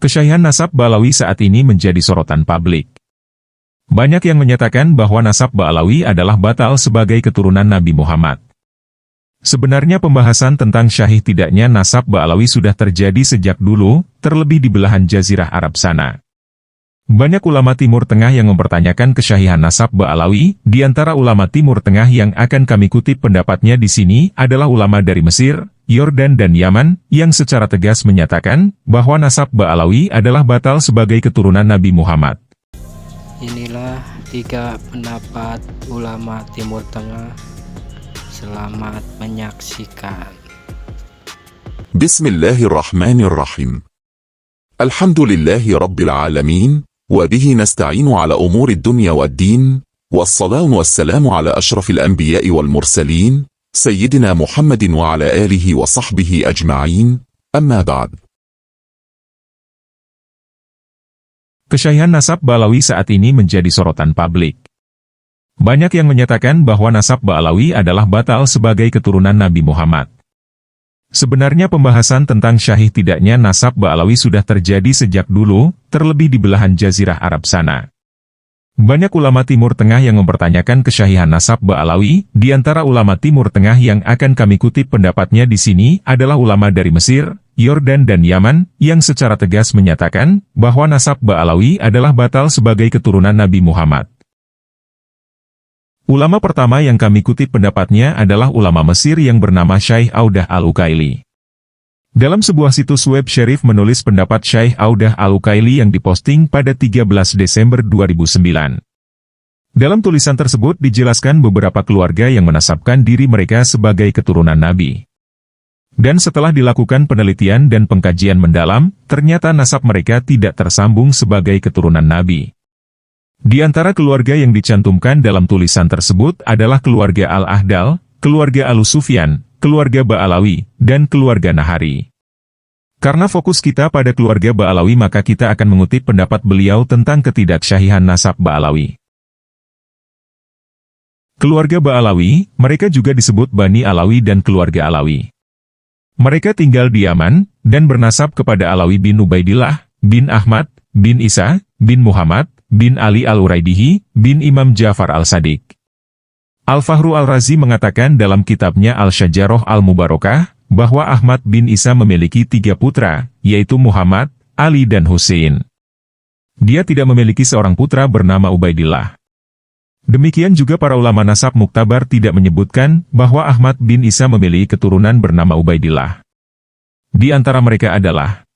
Kesyaihan nasab Ba'alawi saat ini menjadi sorotan publik. Banyak yang menyatakan bahwa nasab Ba'alawi adalah batal sebagai keturunan Nabi Muhammad. Sebenarnya pembahasan tentang syahih tidaknya nasab Ba'alawi sudah terjadi sejak dulu, terlebih di belahan Jazirah Arab sana. Banyak ulama Timur Tengah yang mempertanyakan kesyahihan nasab Ba'alawi. Di antara ulama Timur Tengah yang akan kami kutip pendapatnya di sini adalah ulama dari Mesir, Yordan dan Yaman, yang secara tegas menyatakan bahwa nasab Ba'alawi adalah batal sebagai keturunan Nabi Muhammad. Inilah 3 pendapat ulama Timur Tengah. Selamat menyaksikan. Bismillahirrahmanirrahim. Alhamdulillahi Rabbil Alamin, wa bihi nasta'inu ala umuri dunya wad din, wassalatu wassalamu ala ashrafil anbiya'i wal mursalin, Sayyidina Muhammadin wa ala alihi wa sahbihi ajma'in, amma ba'd. Kesyaihan nasab Ba'alawi saat ini menjadi sorotan publik. Banyak yang menyatakan bahwa nasab Ba'alawi adalah batal sebagai keturunan Nabi Muhammad. Sebenarnya pembahasan tentang syahih tidaknya nasab Ba'alawi sudah terjadi sejak dulu, terlebih di belahan Jazirah Arab sana. Banyak ulama Timur Tengah yang mempertanyakan kesyahihan nasab Ba'alawi. Di antara ulama Timur Tengah yang akan kami kutip pendapatnya di sini adalah ulama dari Mesir, Yordan dan Yaman, yang secara tegas menyatakan bahwa nasab Ba'alawi adalah batal sebagai keturunan Nabi Muhammad. Ulama pertama yang kami kutip pendapatnya adalah ulama Mesir yang bernama Syaikh Audah Al-Ukaili. Dalam sebuah situs web Syarif menulis pendapat Syaikh Audah Al-Ukaili yang diposting pada 13 Desember 2009. Dalam tulisan tersebut dijelaskan beberapa keluarga yang menasabkan diri mereka sebagai keturunan Nabi. Dan setelah dilakukan penelitian dan pengkajian mendalam, ternyata nasab mereka tidak tersambung sebagai keturunan Nabi. Di antara keluarga yang dicantumkan dalam tulisan tersebut adalah keluarga Al-Ahdal, keluarga Al-Sufyan, keluarga Ba'alawi, dan keluarga Nahari. Karena fokus kita pada keluarga Ba'alawi maka kita akan mengutip pendapat beliau tentang ketidaksyahihan nasab Ba'alawi. Keluarga Ba'alawi, mereka juga disebut Bani Alawi dan keluarga Alawi. Mereka tinggal di Yaman, dan bernasab kepada Alawi bin Ubaidillah, bin Ahmad, bin Isa, bin Muhammad, bin Ali Al-Uraidihi, bin Imam Ja'far Al-Sadiq. Al-Fahru Al-Razi mengatakan dalam kitabnya Al-Syajarah Al-Mubarakah, bahwa Ahmad bin Isa memiliki 3 putra, yaitu Muhammad, Ali dan Husain. Dia tidak memiliki seorang putra bernama Ubaidillah. Demikian juga para ulama nasab muktabar tidak menyebutkan bahwa Ahmad bin Isa memiliki keturunan bernama Ubaidillah. Di antara mereka adalah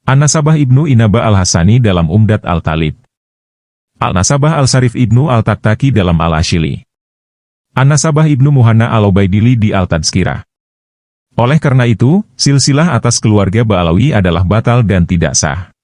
An-Nasabah Ibnu Inaba Al-Hasani dalam Umdat Al-Talib, Al-Nasabah Al-Sarif Ibnu Al-Taktaki dalam Al-Ashili, An-Nasabah Ibnu Muhanna Al-Ubaidili di Al-Tadskirah. Oleh karena itu, silsilah atas keluarga Ba'alawi adalah batal dan tidak sah.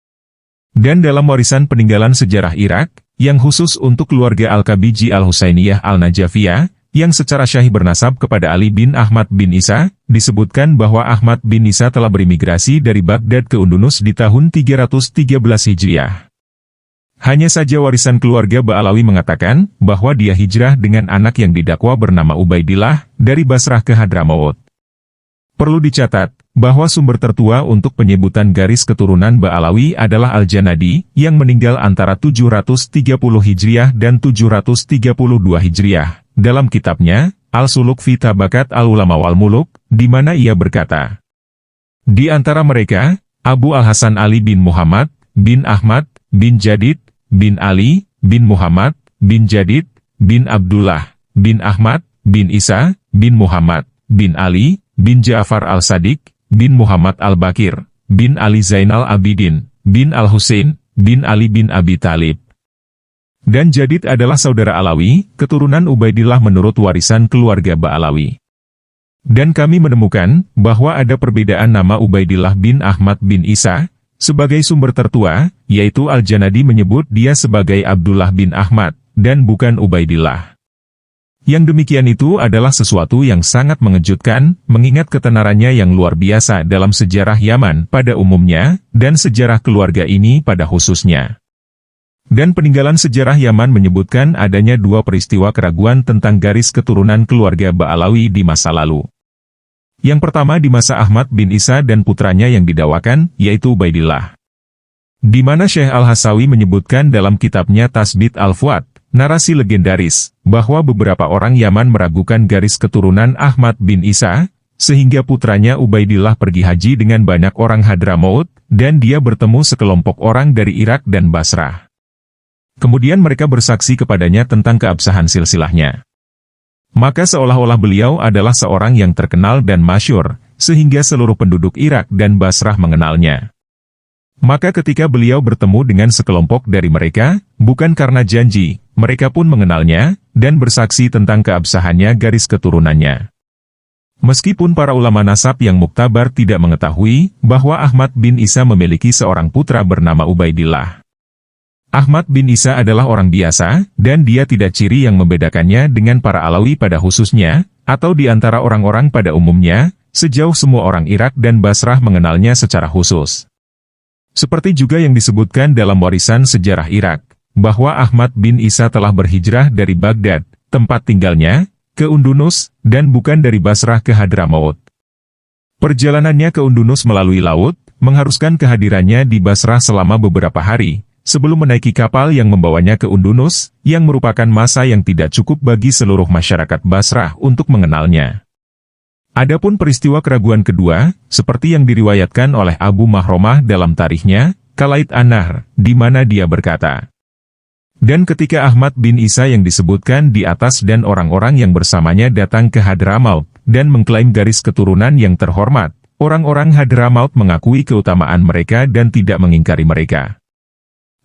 Dan dalam warisan peninggalan sejarah Irak, yang khusus untuk keluarga Al-Kabiji Al-Husainiyah Al-Najafiyah, yang secara syahih bernasab kepada Ali bin Ahmad bin Isa, disebutkan bahwa Ahmad bin Isa telah berimigrasi dari Baghdad ke Undunus di tahun 313 Hijriah. Hanya saja warisan keluarga Ba'alawi mengatakan bahwa dia hijrah dengan anak yang didakwa bernama Ubaidillah dari Basrah ke Hadramaut. Perlu dicatat bahwa sumber tertua untuk penyebutan garis keturunan Ba'alawi adalah Al-Janadi yang meninggal antara 730 Hijriah dan 732 Hijriah. Dalam kitabnya, Al-Suluk fi Tabakat Al-Ulama wal Muluk, di mana ia berkata, di antara mereka, Abu Al-Hasan Ali bin Muhammad, bin Ahmad, bin Jadid, bin Ali, bin Muhammad, bin Jadid, bin Abdullah, bin Ahmad, bin Isa, bin Muhammad, bin Ali, bin Ja'far Al-Sadiq, bin Muhammad Al-Bakir, bin Ali Zainal Abidin, bin Al-Husain, bin Ali bin Abi Talib. Dan Jadid adalah saudara Alawi, keturunan Ubaidillah menurut warisan keluarga Ba'alawi. Dan kami menemukan bahwa ada perbedaan nama Ubaidillah bin Ahmad bin Isa, sebagai sumber tertua, yaitu Al-Janadi menyebut dia sebagai Abdullah bin Ahmad, dan bukan Ubaidillah. Yang demikian itu adalah sesuatu yang sangat mengejutkan, mengingat ketenarannya yang luar biasa dalam sejarah Yaman pada umumnya, dan sejarah keluarga ini pada khususnya. Dan peninggalan sejarah Yaman menyebutkan adanya 2 peristiwa keraguan tentang garis keturunan keluarga Ba'alawi di masa lalu. Yang pertama di masa Ahmad bin Isa dan putranya yang didakwakan, yaitu Ubaidillah. di mana Syekh Al-Hasawi menyebutkan dalam kitabnya Tasbit Al-Fuad, narasi legendaris, bahwa beberapa orang Yaman meragukan garis keturunan Ahmad bin Isa, sehingga putranya Ubaidillah pergi haji dengan banyak orang Hadramaut, dan dia bertemu sekelompok orang dari Irak dan Basrah. Kemudian mereka bersaksi kepadanya tentang keabsahan silsilahnya. Maka seolah-olah beliau adalah seorang yang terkenal dan masyhur, sehingga seluruh penduduk Irak dan Basrah mengenalnya. Maka ketika beliau bertemu dengan sekelompok dari mereka, bukan karena janji, mereka pun mengenalnya, dan bersaksi tentang keabsahannya garis keturunannya. Meskipun para ulama nasab yang muktabar tidak mengetahui bahwa Ahmad bin Isa memiliki seorang putra bernama Ubaidillah. Ahmad bin Isa adalah orang biasa, dan dia tidak ciri yang membedakannya dengan para Alawi pada khususnya, atau di antara orang-orang pada umumnya, sejauh semua orang Irak dan Basrah mengenalnya secara khusus. Seperti juga yang disebutkan dalam warisan sejarah Irak, bahwa Ahmad bin Isa telah berhijrah dari Baghdad, tempat tinggalnya, ke Undunus, dan bukan dari Basrah ke Hadramaut. Perjalanannya ke Undunus melalui laut, mengharuskan kehadirannya di Basrah selama beberapa hari, sebelum menaiki kapal yang membawanya ke Undunus, yang merupakan masa yang tidak cukup bagi seluruh masyarakat Basrah untuk mengenalnya. Adapun peristiwa keraguan kedua, seperti yang diriwayatkan oleh Abu Mahromah dalam tarikhnya, Kalait An-Nahr, di mana dia berkata, dan ketika Ahmad bin Isa yang disebutkan di atas dan orang-orang yang bersamanya datang ke Hadramaut, dan mengklaim garis keturunan yang terhormat, orang-orang Hadramaut mengakui keutamaan mereka dan tidak mengingkari mereka.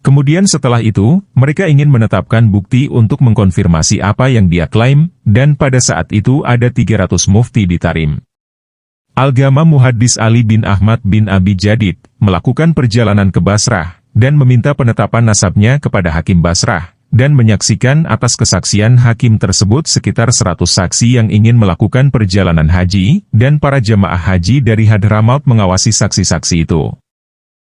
Kemudian setelah itu, mereka ingin menetapkan bukti untuk mengkonfirmasi apa yang dia klaim, dan pada saat itu ada 300 mufti di Tarim. Al-Ghamam Muhaddis Ali bin Ahmad bin Abi Jadid, melakukan perjalanan ke Basrah, dan meminta penetapan nasabnya kepada Hakim Basrah, dan menyaksikan atas kesaksian Hakim tersebut sekitar 100 saksi yang ingin melakukan perjalanan haji, dan para jamaah haji dari Hadramaut mengawasi saksi-saksi itu.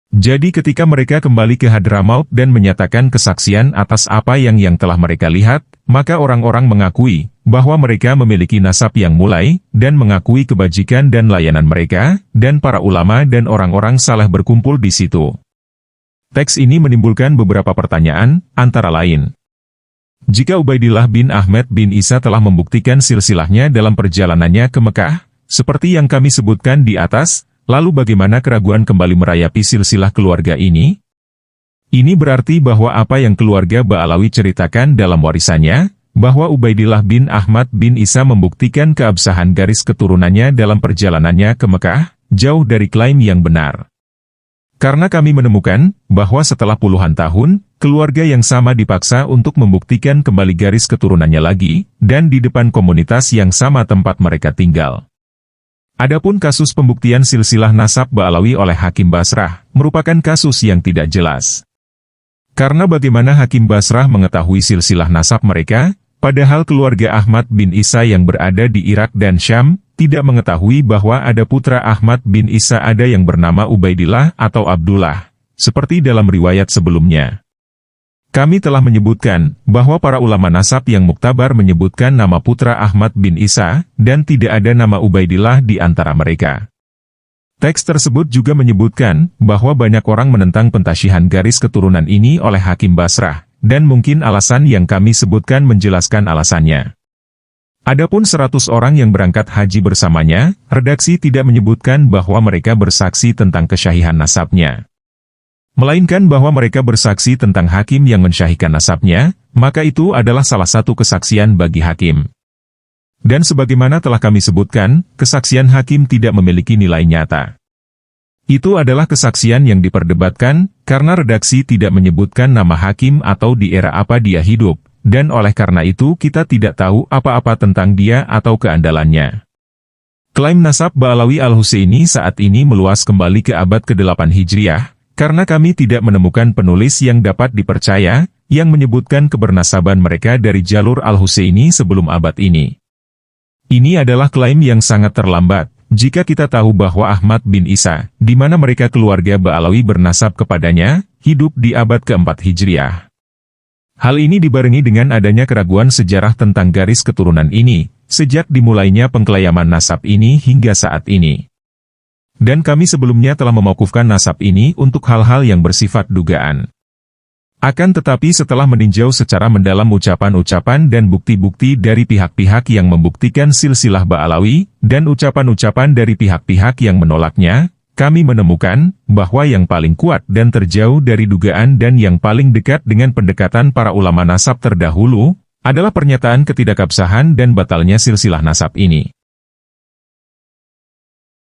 Jadi ketika mereka kembali ke Hadramaut dan menyatakan kesaksian atas apa yang telah mereka lihat, maka orang-orang mengakui bahwa mereka memiliki nasab yang mulai, dan mengakui kebajikan dan layanan mereka, dan para ulama dan orang-orang saleh berkumpul di situ. Teks ini menimbulkan beberapa pertanyaan, antara lain. Jika Ubaidillah bin Ahmad bin Isa telah membuktikan silsilahnya dalam perjalanannya ke Mekah, seperti yang kami sebutkan di atas, lalu bagaimana keraguan kembali merayapi silsilah keluarga ini? Ini berarti bahwa apa yang keluarga Ba'alawi ceritakan dalam warisannya, bahwa Ubaidillah bin Ahmad bin Isa membuktikan keabsahan garis keturunannya dalam perjalanannya ke Mekah, jauh dari klaim yang benar. Karena kami menemukan, bahwa setelah puluhan tahun, keluarga yang sama dipaksa untuk membuktikan kembali garis keturunannya lagi, dan di depan komunitas yang sama tempat mereka tinggal. Adapun kasus pembuktian silsilah nasab Ba'alawi oleh Hakim Basrah, merupakan kasus yang tidak jelas. Karena bagaimana Hakim Basrah mengetahui silsilah nasab mereka, padahal keluarga Ahmad bin Isa yang berada di Irak dan Syam, tidak mengetahui bahwa ada putra Ahmad bin Isa ada yang bernama Ubaidillah atau Abdullah, seperti dalam riwayat sebelumnya. Kami telah menyebutkan bahwa para ulama nasab yang muktabar menyebutkan nama putra Ahmad bin Isa, dan tidak ada nama Ubaidillah di antara mereka. Teks tersebut juga menyebutkan bahwa banyak orang menentang pentasyihan garis keturunan ini oleh Hakim Basrah, dan mungkin alasan yang kami sebutkan menjelaskan alasannya. Adapun 100 orang yang berangkat haji bersamanya, redaksi tidak menyebutkan bahwa mereka bersaksi tentang kesyahihan nasabnya. Melainkan bahwa mereka bersaksi tentang hakim yang mensyahihkan nasabnya, maka itu adalah salah satu kesaksian bagi hakim. Dan sebagaimana telah kami sebutkan, kesaksian hakim tidak memiliki nilai nyata. Itu adalah kesaksian yang diperdebatkan, karena redaksi tidak menyebutkan nama hakim atau di era apa dia hidup, dan oleh karena itu kita tidak tahu apa-apa tentang dia atau keandalannya. Klaim nasab Ba'alawi Al-Husaini saat ini meluas kembali ke abad ke-8 Hijriah, karena kami tidak menemukan penulis yang dapat dipercaya, yang menyebutkan kebernasaban mereka dari jalur Al-Husaini sebelum abad ini. Ini adalah klaim yang sangat terlambat, jika kita tahu bahwa Ahmad bin Isa, di mana mereka keluarga Ba'alawi bernasab kepadanya, hidup di abad ke-4 Hijriah. Hal ini dibarengi dengan adanya keraguan sejarah tentang garis keturunan ini, sejak dimulainya pengklayaman nasab ini hingga saat ini. Dan kami sebelumnya telah memauqufkan nasab ini untuk hal-hal yang bersifat dugaan. Akan tetapi setelah meninjau secara mendalam ucapan-ucapan dan bukti-bukti dari pihak-pihak yang membuktikan silsilah Ba'alawi, dan ucapan-ucapan dari pihak-pihak yang menolaknya, kami menemukan bahwa yang paling kuat dan terjauh dari dugaan dan yang paling dekat dengan pendekatan para ulama nasab terdahulu, adalah pernyataan ketidakabsahan dan batalnya silsilah nasab ini.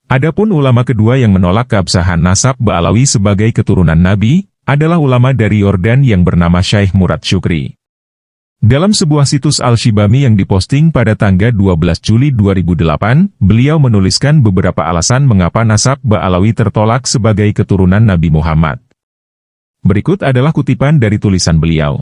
Adapun ulama kedua yang menolak keabsahan nasab Ba'alawi sebagai keturunan Nabi, adalah ulama dari Yordan yang bernama Syekh Murad Syukri. Dalam sebuah situs Al-Shibami yang diposting pada tanggal 12 Juli 2008, beliau menuliskan beberapa alasan mengapa nasab Ba'alawi tertolak sebagai keturunan Nabi Muhammad. Berikut adalah kutipan dari tulisan beliau.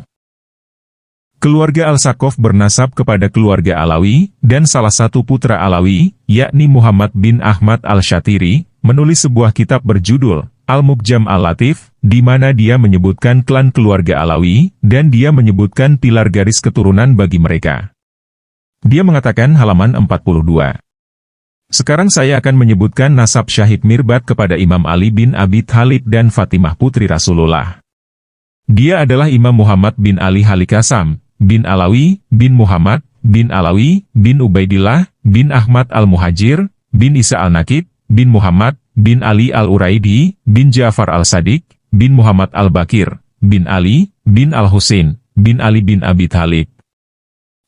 Keluarga Al-Saqqaf bernasab kepada keluarga Alawi, dan salah satu putra Alawi, yakni Muhammad bin Ahmad Al-Shatiri, menulis sebuah kitab berjudul Al-Muqjam Al-Latif, di mana dia menyebutkan klan keluarga Alawi, dan dia menyebutkan pilar garis keturunan bagi mereka. Dia mengatakan halaman 42. Sekarang saya akan menyebutkan nasab Syahid Mirbad kepada Imam Ali bin Abi Thalib dan Fatimah putri Rasulullah. Dia adalah Imam Muhammad bin Ali Halikasam, bin Alawi, bin Muhammad, bin Alawi, bin Ubaidillah, bin Ahmad Al-Muhajir, bin Isa Al-Nakib, bin Muhammad, bin Ali Al-Uraidi, bin Ja'far Al-Sadiq, bin Muhammad Al-Bakir, bin Ali, bin Al-Husain, bin Ali bin Abi Thalib.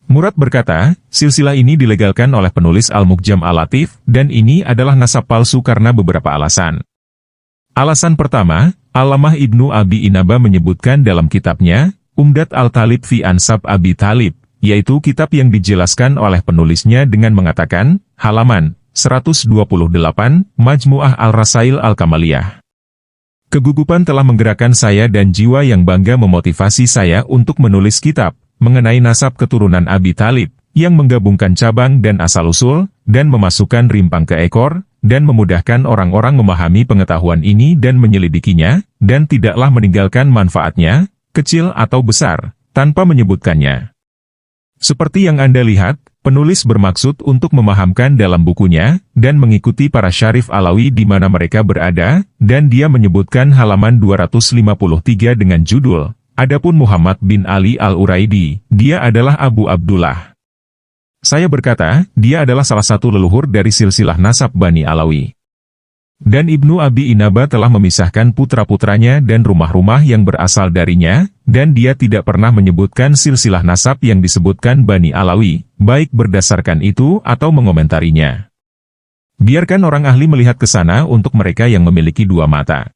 Murad berkata, silsilah ini dilegalkan oleh penulis Al-Muqjam Al-Latif, dan ini adalah nasab palsu karena beberapa alasan. Alasan pertama, Allamah Ibnu Abi Inaba menyebutkan dalam kitabnya, Umdat Al-Talib fi Ansab Abi Thalib, yaitu kitab yang dijelaskan oleh penulisnya dengan mengatakan, halaman 128, Majmu'ah Al-Rasail Al-Kamaliyah. Kegugupan telah menggerakkan saya dan jiwa yang bangga memotivasi saya untuk menulis kitab mengenai nasab keturunan Abi Thalib, yang menggabungkan cabang dan asal-usul, dan memasukkan rimpang ke ekor, dan memudahkan orang-orang memahami pengetahuan ini dan menyelidikinya, dan tidaklah meninggalkan manfaatnya, kecil atau besar, tanpa menyebutkannya. Seperti yang Anda lihat, penulis bermaksud untuk memahamkan dalam bukunya, dan mengikuti para syarif Alawi di mana mereka berada, dan dia menyebutkan halaman 253 dengan judul, Adapun Muhammad bin Ali Al-Uraidi, dia adalah Abu Abdullah. Saya berkata, dia adalah salah satu leluhur dari silsilah nasab Bani Alawi. Dan Ibnu Abi Inaba telah memisahkan putra-putranya dan rumah-rumah yang berasal darinya, dan dia tidak pernah menyebutkan silsilah nasab yang disebutkan Bani Alawi, baik berdasarkan itu atau mengomentarinya. Biarkan orang ahli melihat ke sana untuk mereka yang memiliki dua mata.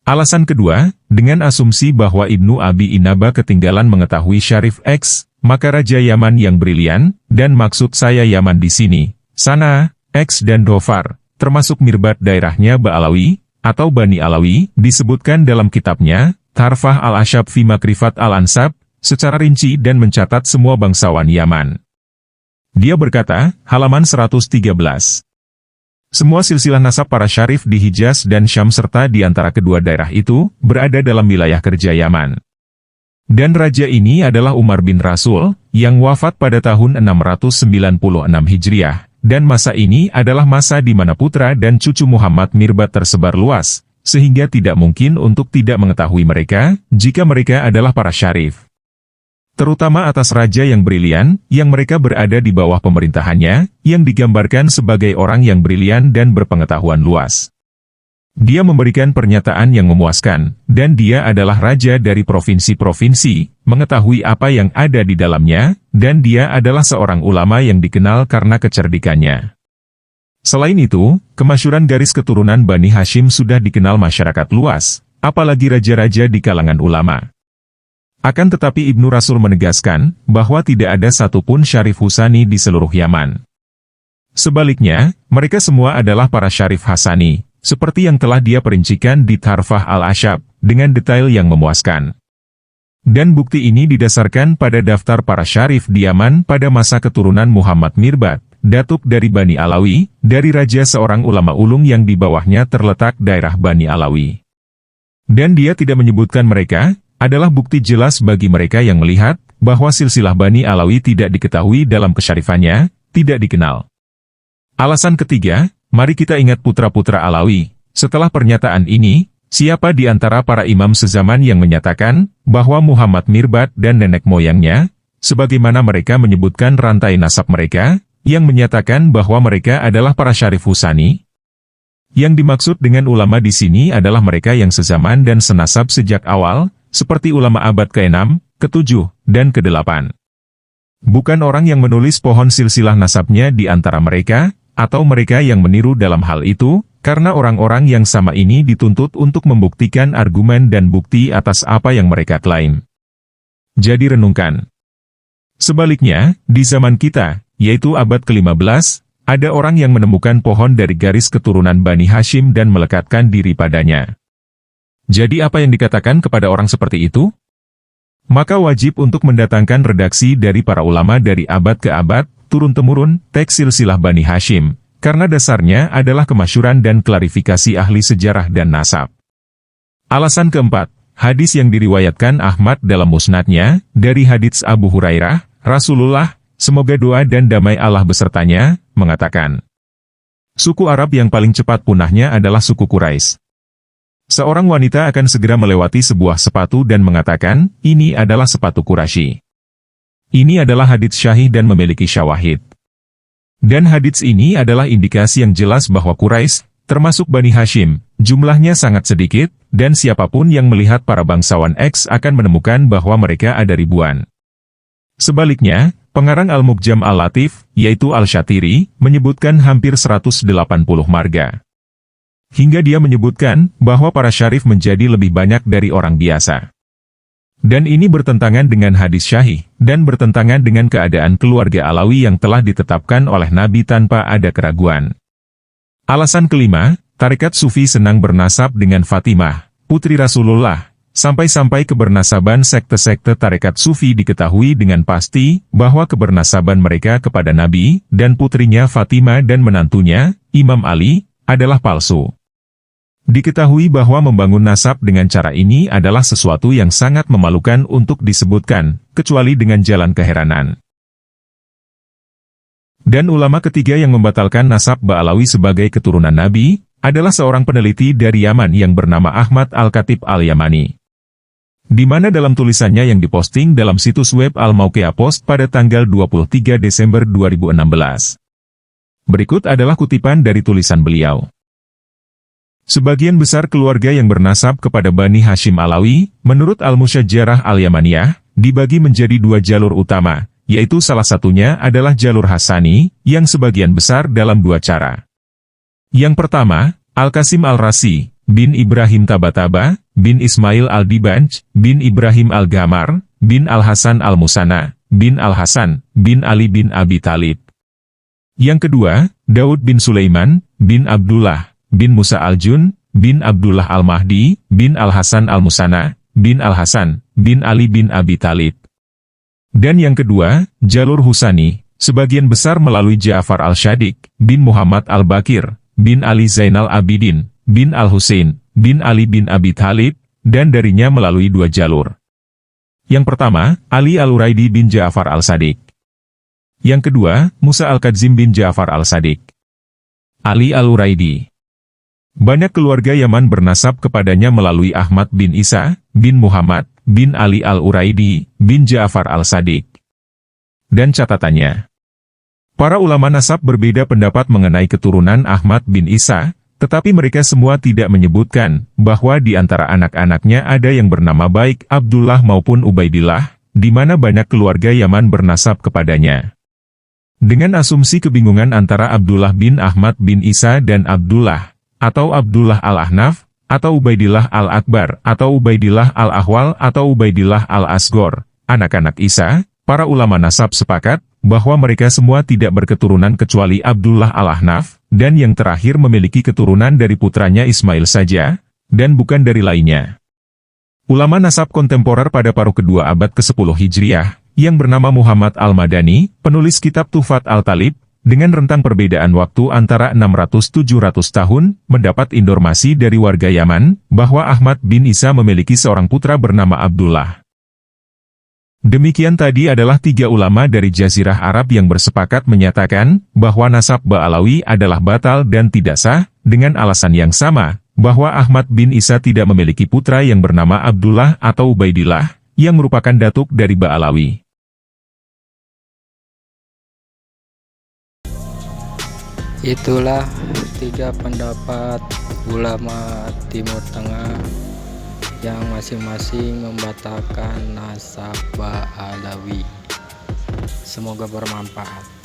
Alasan kedua, dengan asumsi bahwa Ibnu Abi Inaba ketinggalan mengetahui Syarif X, maka Raja Yaman yang brilian, dan maksud saya Yaman di sini, Sana, X dan Dhofar, termasuk Mirbad daerahnya Ba'alawi, atau Bani Alawi, disebutkan dalam kitabnya, Tarfah Al-Ashab fi Makrifat Al-Ansab, secara rinci dan mencatat semua bangsawan Yaman. Dia berkata, halaman 113. Semua silsilah nasab para syarif di Hijaz dan Syam serta di antara kedua daerah itu, berada dalam wilayah kerja Yaman. Dan raja ini adalah Umar bin Rasul, yang wafat pada tahun 696 Hijriah. Dan masa ini adalah masa di mana putra dan cucu Muhammad Mirbad tersebar luas, sehingga tidak mungkin untuk tidak mengetahui mereka, jika mereka adalah para syarif. Terutama atas raja yang brilian, yang mereka berada di bawah pemerintahannya, yang digambarkan sebagai orang yang brilian dan berpengetahuan luas. Dia memberikan pernyataan yang memuaskan, dan dia adalah raja dari provinsi-provinsi, mengetahui apa yang ada di dalamnya, dan dia adalah seorang ulama yang dikenal karena kecerdikannya. Selain itu, kemasyhuran garis keturunan Bani Hashim sudah dikenal masyarakat luas, apalagi raja-raja di kalangan ulama. Akan tetapi Ibnu Rasul menegaskan, bahwa tidak ada satupun Syarif Husani di seluruh Yaman. Sebaliknya, mereka semua adalah para Syarif Hasani, seperti yang telah dia perincikan di Tarfah Al-Ashab, dengan detail yang memuaskan. Dan bukti ini didasarkan pada daftar para Syarif di Yaman pada masa keturunan Muhammad Mirbad, datuk dari Bani Alawi, dari raja seorang ulama ulung yang di bawahnya terletak daerah Bani Alawi. Dan dia tidak menyebutkan mereka, adalah bukti jelas bagi mereka yang melihat, bahwa silsilah Bani Alawi tidak diketahui dalam kesyarifannya, tidak dikenal. Alasan ketiga, mari kita ingat putra-putra Alawi. Setelah pernyataan ini, siapa di antara para imam sezaman yang menyatakan bahwa Muhammad Mirbat dan nenek moyangnya, sebagaimana mereka menyebutkan rantai nasab mereka, yang menyatakan bahwa mereka adalah para Syarif Husani? Yang dimaksud dengan ulama di sini adalah mereka yang sezaman dan senasab sejak awal, seperti ulama abad ke-6, ke-7, dan ke-8. Bukan orang yang menulis pohon silsilah nasabnya di antara mereka, atau mereka yang meniru dalam hal itu, karena orang-orang yang sama ini dituntut untuk membuktikan argumen dan bukti atas apa yang mereka klaim. Jadi renungkan. Sebaliknya, di zaman kita, yaitu abad ke-15, ada orang yang menemukan pohon dari garis keturunan Bani Hashim dan melekatkan diri padanya. Jadi apa yang dikatakan kepada orang seperti itu? Maka wajib untuk mendatangkan redaksi dari para ulama dari abad ke abad, turun-temurun, teks silsilah Bani Hashim, karena dasarnya adalah kemasyhuran dan klarifikasi ahli sejarah dan nasab. Alasan keempat, hadis yang diriwayatkan Ahmad dalam musnadnya, dari hadits Abu Hurairah, Rasulullah, semoga doa dan damai Allah besertanya, mengatakan, suku Arab yang paling cepat punahnya adalah suku Quraisy. Seorang wanita akan segera melewati sebuah sepatu dan mengatakan, ini adalah sepatu Quraisy. Ini adalah hadits syahih dan memiliki syawahid. Dan hadits ini adalah indikasi yang jelas bahwa Quraisy, termasuk Bani Hashim, jumlahnya sangat sedikit, dan siapapun yang melihat para bangsawan X akan menemukan bahwa mereka ada ribuan. Sebaliknya, pengarang Al-Muqjam Al-Latif, yaitu Al-Syatiri, menyebutkan hampir 180 marga. Hingga dia menyebutkan bahwa para syarif menjadi lebih banyak dari orang biasa. Dan ini bertentangan dengan hadis syahih, dan bertentangan dengan keadaan keluarga Alawi yang telah ditetapkan oleh Nabi tanpa ada keraguan. Alasan kelima, tarekat Sufi senang bernasab dengan Fatimah, putri Rasulullah, sampai-sampai kebernasaban sekte-sekte tarekat Sufi diketahui dengan pasti bahwa kebernasaban mereka kepada Nabi, dan putrinya Fatimah dan menantunya, Imam Ali, adalah palsu. Diketahui bahwa membangun nasab dengan cara ini adalah sesuatu yang sangat memalukan untuk disebutkan, kecuali dengan jalan keheranan. Dan ulama ketiga yang membatalkan nasab Ba'alawi sebagai keturunan Nabi, adalah seorang peneliti dari Yaman yang bernama Ahmad Al-Khatib Al-Yamani. Di mana dalam tulisannya yang diposting dalam situs web Al-Mauqi'ah Post pada tanggal 23 Desember 2016. Berikut adalah kutipan dari tulisan beliau. Sebagian besar keluarga yang bernasab kepada Bani Hashim Alawi, menurut Al-Musyajjarah Al-Yamaniyah, dibagi menjadi dua jalur utama, yaitu salah satunya adalah jalur Hasani, yang sebagian besar dalam dua cara. Yang pertama, Al-Qasim Al-Rasi, bin Ibrahim Tabataba, bin Ismail Al-Dibanj, bin Ibrahim Al-Gamar, bin Al-Hasan Al-Musana, bin Al-Hasan, bin Ali bin Abi Talib. Yang kedua, Daud bin Sulaiman, bin Abdullah, bin Musa Al-Jun, bin Abdullah Al-Mahdi, bin Al-Hasan Al-Musana, bin Al-Hasan, bin Ali bin Abi Talib. Dan yang kedua, jalur Husani, sebagian besar melalui Ja'far Al-Shadiq, bin Muhammad Al-Bakir, bin Ali Zainal Abidin, bin Al-Husain, bin Ali bin Abi Talib, dan darinya melalui dua jalur. Yang pertama, Ali Al-Uraidi bin Ja'far Al-Shadiq. Yang kedua, Musa Al-Kadzim bin Ja'far Al-Shadiq. Ali Al-Uraidi. Banyak keluarga Yaman bernasab kepadanya melalui Ahmad bin Isa, bin Muhammad, bin Ali Al-Uraidi, bin Ja'far Al-Shadiq. Dan catatannya, para ulama nasab berbeda pendapat mengenai keturunan Ahmad bin Isa, tetapi mereka semua tidak menyebutkan bahwa di antara anak-anaknya ada yang bernama baik Abdullah maupun Ubaidillah, di mana banyak keluarga Yaman bernasab kepadanya. Dengan asumsi kebingungan antara Abdullah bin Ahmad bin Isa dan Abdullah, atau Abdullah Al-Ahnaf, atau Ubaidillah Al-Akbar, atau Ubaidillah Al-Ahwal, atau Ubaidillah Al-Asgor, anak-anak Isa, para ulama nasab sepakat bahwa mereka semua tidak berketurunan kecuali Abdullah Al-Ahnaf, dan yang terakhir memiliki keturunan dari putranya Ismail saja, dan bukan dari lainnya. Ulama nasab kontemporer pada paruh kedua abad ke-10 Hijriah, yang bernama Muhammad Al-Madani, penulis kitab Tuhfat Al-Talib, dengan rentang perbedaan waktu antara 600-700 tahun, mendapat informasi dari warga Yaman, bahwa Ahmad bin Isa memiliki seorang putra bernama Abdullah. Demikian tadi adalah 3 ulama dari Jazirah Arab yang bersepakat menyatakan bahwa nasab Ba'alawi adalah batal dan tidak sah, dengan alasan yang sama, bahwa Ahmad bin Isa tidak memiliki putra yang bernama Abdullah atau Ubaidillah, yang merupakan datuk dari Ba'alawi. Itulah 3 pendapat ulama Timur Tengah yang masing-masing membatalkan nasab Ba'alawi. Semoga bermanfaat.